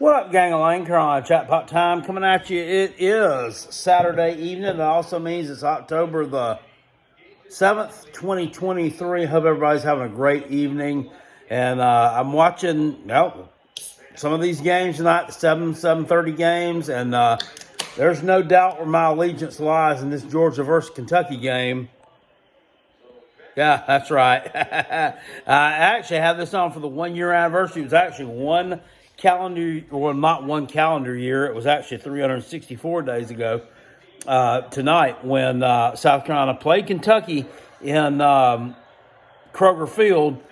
What up, gang of Lane? Carolina Chat Pot time coming at you. It is Saturday evening. It also means it's October the 7th, 2023. Hope everybody's having a great evening. And I'm watching some of these games tonight, the 7:30 games. And there's no doubt where my allegiance lies in this Georgia versus Kentucky game. Yeah, that's right. I actually had this on for the 1 year anniversary. It was actually not one calendar year. It was actually 364 days ago tonight when South Carolina played Kentucky in Kroger Field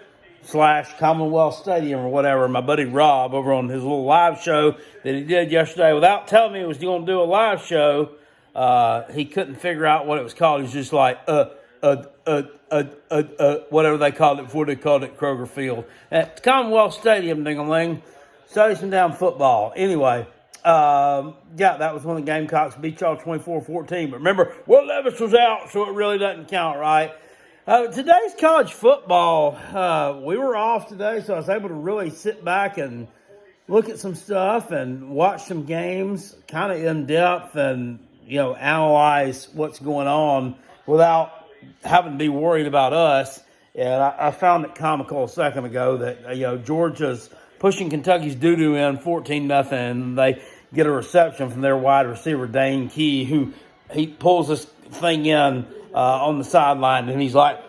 / Commonwealth Stadium or whatever. My buddy Rob over on his little live show that he did yesterday, without telling me he was going to do a live show, he couldn't figure out what it was called. He was just like, whatever they called it before they called it Kroger Field. At Commonwealth Stadium, ding-a-ling. Study some damn football. Anyway, that was when the Gamecocks beat y'all 24-14. But remember, Will Levis was out, so it really doesn't count, right? Today's college football, we were off today, so I was able to really sit back and look at some stuff and watch some games kind of in depth and, analyze what's going on without having to be worried about us. And I found it comical a second ago that, Georgia's pushing Kentucky's doo-doo in 14-0, and they get a reception from their wide receiver, Dane Key, who he pulls this thing in on the sideline, and he's like,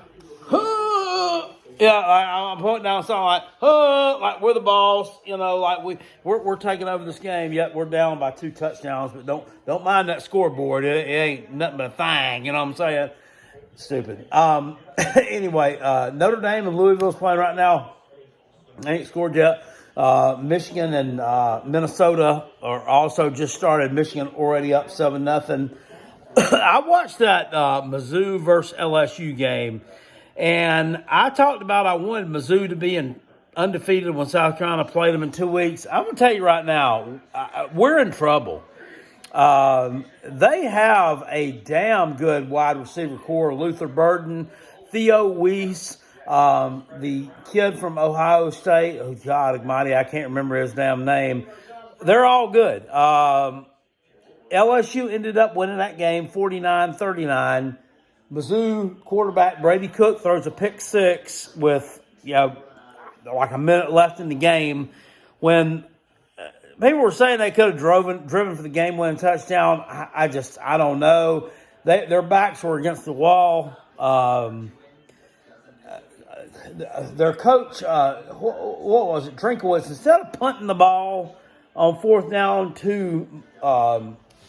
huh! I'm pointing down something like, huh! Like we're the boss, like we're taking over this game. Yet we're down by 2 touchdowns, but don't mind that scoreboard. It ain't nothing but a thing, you know what I'm saying? Stupid. Anyway, Notre Dame and Louisville's playing right now. They ain't scored yet. Michigan and Minnesota are also just started. Michigan already up 7-0. I watched that Mizzou versus LSU game, and I talked about I wanted Mizzou to be undefeated when South Carolina played them in 2 weeks. I'm going to tell you right now, we're in trouble. They have a damn good wide receiver core. Luther Burden, Theo Weiss, the kid from Ohio State, oh God almighty, I can't remember his damn name. They're all good. LSU ended up winning that game 49-39. Mizzou quarterback Brady Cook throws a pick six with, like a minute left in the game when people were saying they could have driven for the game-winning touchdown. I don't know. Their backs were against the wall. Their coach, what was it, Drinkowitz, instead of punting the ball on 4th down to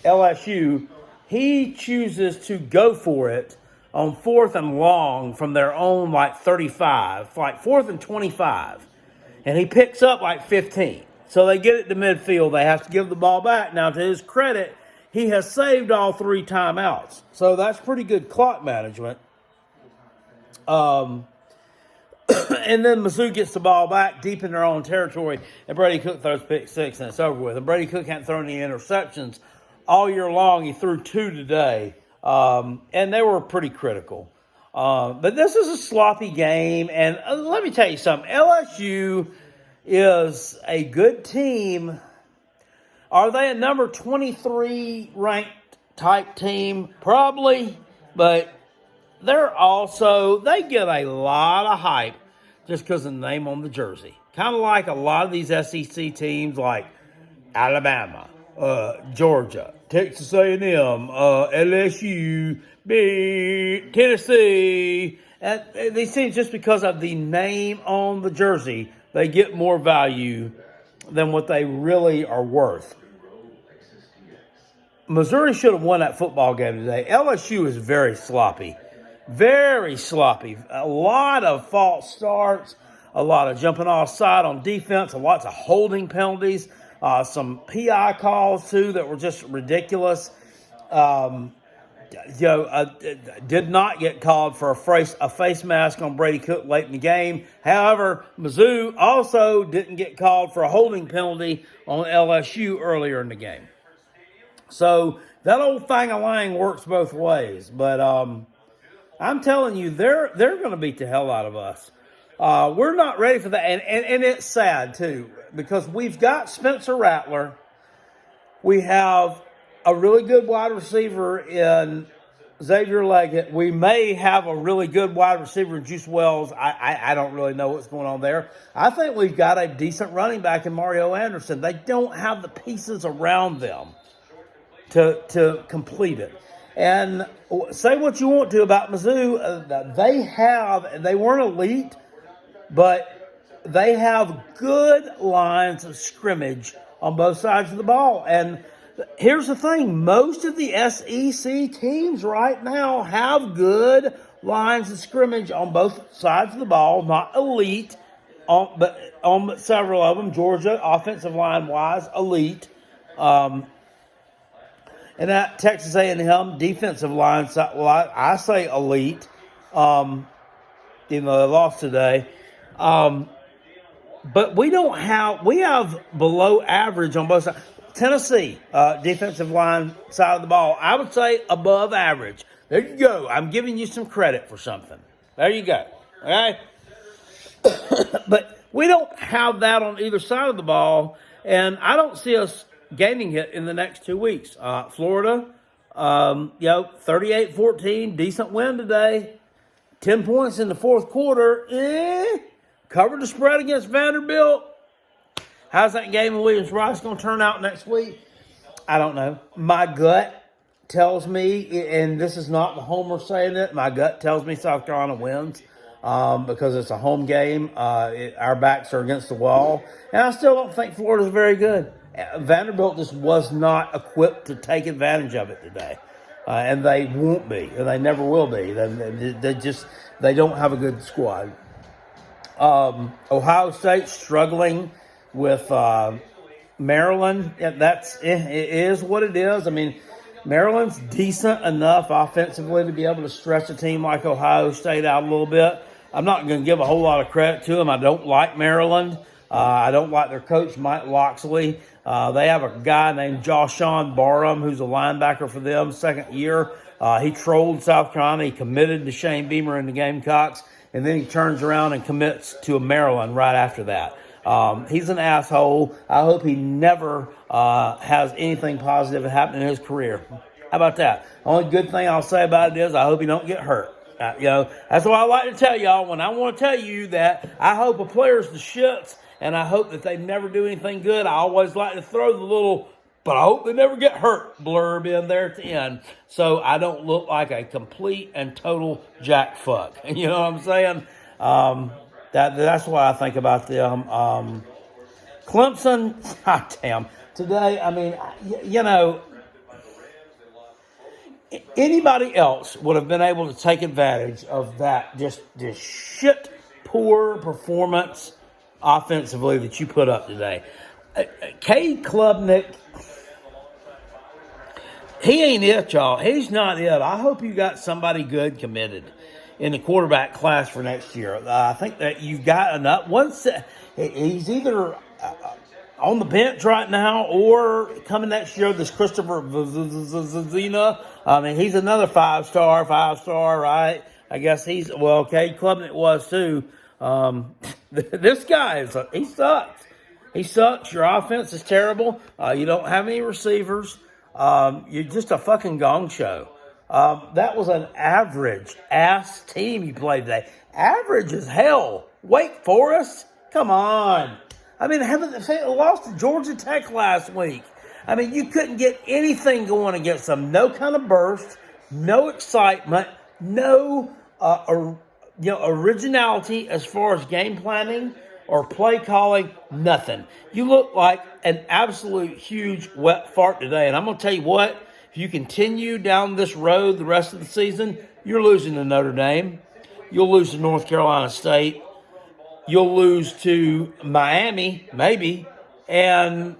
LSU, he chooses to go for it on 4th and long from their own, 35, 4th and 25. And he picks up 15. So they get it to midfield. They have to give the ball back. Now, to his credit, he has saved all 3 timeouts. So that's pretty good clock management. And then Mizzou gets the ball back deep in their own territory, and Brady Cook throws pick six, and it's over with. And Brady Cook hadn't thrown any interceptions all year long. He threw 2 today, and they were pretty critical. But this is a sloppy game, and let me tell you something. LSU is a good team. Are they a number 23 ranked type team? Probably, but they get a lot of hype just because of the name on the jersey. Kind of like a lot of these SEC teams like Alabama, Georgia, Texas A&M, LSU, Tennessee. And these teams, just because of the name on the jersey, they get more value than what they really are worth. Missouri should have won that football game today. LSU is very sloppy. Very sloppy. A lot of false starts, a lot of jumping offside on defense, lots of holding penalties, some PI calls, too, that were just ridiculous. Did not get called for a face mask on Brady Cook late in the game. However, Mizzou also didn't get called for a holding penalty on LSU earlier in the game. So that old thing-a-lang works both ways. But I'm telling you, they're going to beat the hell out of us. We're not ready for that. And it's sad, too, because we've got Spencer Rattler. We have a really good wide receiver in Xavier Leggett. We may have a really good wide receiver in Juice Wells. I don't really know what's going on there. I think we've got a decent running back in Mario Anderson. They don't have the pieces around them to complete it. And say what you want to about Mizzou. They weren't elite, but they have good lines of scrimmage on both sides of the ball. And here's the thing. Most of the SEC teams right now have good lines of scrimmage on both sides of the ball. Not elite, but on several of them. Georgia, offensive line-wise, elite. And that Texas A&M defensive line, I say elite. Even though they lost today. But we have below average on both sides. Tennessee, defensive line side of the ball, I would say above average. There you go. I'm giving you some credit for something. There you go. Okay? But we don't have that on either side of the ball, and I don't see us gaining it in the next 2 weeks. Florida, 38-14, decent win today. 10 points in the fourth quarter. Covered the spread against Vanderbilt. How's that game with Williams-Rice going to turn out next week? I don't know. My gut tells me, and this is not the homer saying it, my gut tells me South Carolina wins because it's a home game. Our backs are against the wall. And I still don't think Florida's very good. Vanderbilt just was not equipped to take advantage of it today. And they won't be, and they never will be. They don't have a good squad. Ohio State struggling with Maryland. It is what it is. I mean, Maryland's decent enough offensively to be able to stretch a team like Ohio State out a little bit. I'm not going to give a whole lot of credit to them. I don't like Maryland. I don't like their coach, Mike Locksley. They have a guy named Joshawn Barham, who's a linebacker for them, second year. He trolled South Carolina. He committed to Shane Beamer in the Gamecocks, and then he turns around and commits to Maryland right after that. He's an asshole. I hope he never has anything positive happen in his career. How about that? Only good thing I'll say about it is I hope he don't get hurt. That's what I like to tell y'all when I want to tell you that I hope a player's the shits, and I hope that they never do anything good. I always like to throw the little, but I hope they never get hurt blurb in there at the end, so I don't look like a complete and total jack fuck. You know what I'm saying? That's what I think about them. Clemson, damn. Today, I mean, anybody else would have been able to take advantage of that just shit poor performance offensively that you put up today. Cade Klubnik, he ain't it, y'all. He's not it. I hope you got somebody good committed in the quarterback class for next year. I think that you've got enough. He's either on the bench right now or coming next year, this Christopher Zina. I mean, he's another five-star, right? I guess Cade Klubnik was too. This guy, he sucks. He sucks. Your offense is terrible. You don't have any receivers. You're just a fucking gong show. That was an average-ass team you played today. Average as hell. Wake Forest? Come on. I mean, they lost to Georgia Tech last week. I mean, you couldn't get anything going against them. No kind of burst, no excitement, no originality as far as game planning or play calling, nothing. You look like an absolute huge wet fart today. And I'm going to tell you what, if you continue down this road the rest of the season, you're losing to Notre Dame. You'll lose to North Carolina State. You'll lose to Miami, maybe. And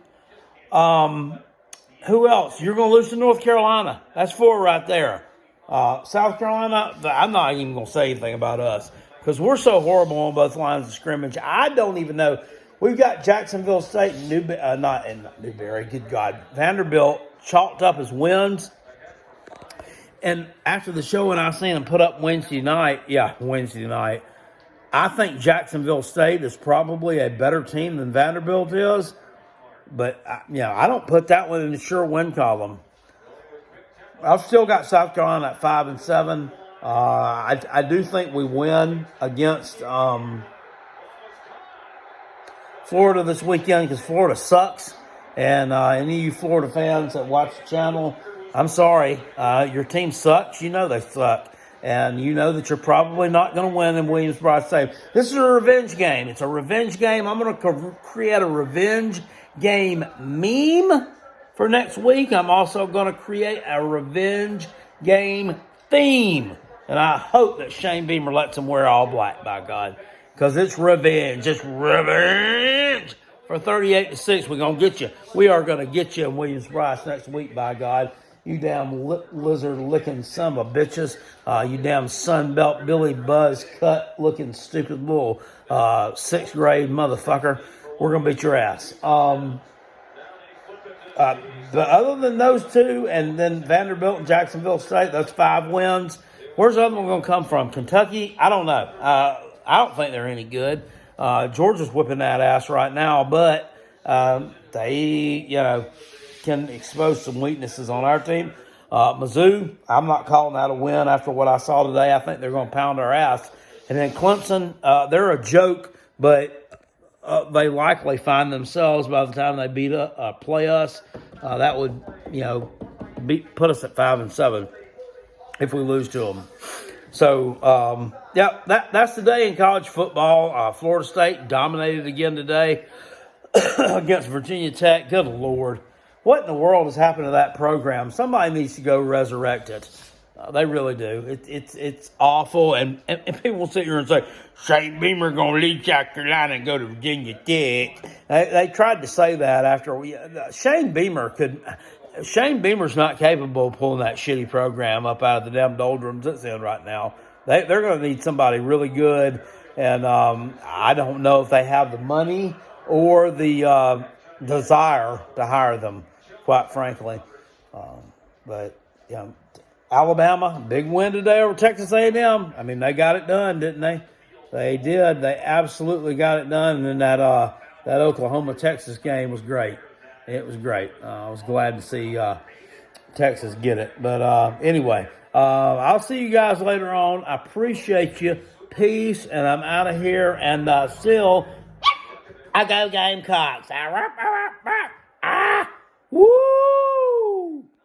who else? You're going to lose to North Carolina. That's 4 right there. South Carolina, I'm not even going to say anything about us because we're so horrible on both lines of scrimmage. I don't even know. We've got Jacksonville State and Newberry, good God, Vanderbilt chalked up as wins. And after the show, when I seen them put up Wednesday night, I think Jacksonville State is probably a better team than Vanderbilt is, but I don't put that one in the sure win column. I've still got South Carolina at 5-7. I do think we win against Florida this weekend because Florida sucks. And any of you Florida fans that watch the channel, I'm sorry. Your team sucks. You know they suck. And you know that you're probably not going to win in Williams-Brice Stadium. This is a revenge game. It's a revenge game. I'm going to create a revenge game meme for next week. I'm also going to create a revenge game theme. And I hope that Shane Beamer lets him wear all black, by God. Because it's revenge. It's revenge. For 38-6, we're going to get you. We are going to get you in Williams-Brice next week, by God. You damn lizard-licking son of a bitches. You damn Sunbelt Billy Buzz cut-looking stupid little 6th grade motherfucker. We're going to beat your ass. But other than those two, and then Vanderbilt and Jacksonville State, that's 5 wins. Where's the other one going to come from? Kentucky? I don't know. I don't think they're any good. Georgia's whipping that ass right now, but they, can expose some weaknesses on our team. Mizzou, I'm not calling that a win after what I saw today. I think they're going to pound our ass. And then Clemson, they're a joke, but they likely find themselves by the time they play us. That would, put us at 5-7 if we lose to them. So, that's the day in college football. Florida State dominated again today against Virginia Tech. Good Lord. What in the world has happened to that program? Somebody needs to go resurrect it. They really do. It's awful. And people sit here and say, Shane Beamer going to leave South Carolina and go to Virginia Tech. They tried to say that after Shane Beamer's not capable of pulling that shitty program up out of the damn doldrums it's in right now. They're going to need somebody really good. And I don't know if they have the money or the desire to hire them, quite frankly. But Alabama, big win today over Texas A&M. I mean, they got it done, didn't they? They did. They absolutely got it done. And then that Oklahoma-Texas game was great. It was great. I was glad to see Texas get it. But anyway, I'll see you guys later on. I appreciate you. Peace, and I'm out of here. And still, I go Gamecocks.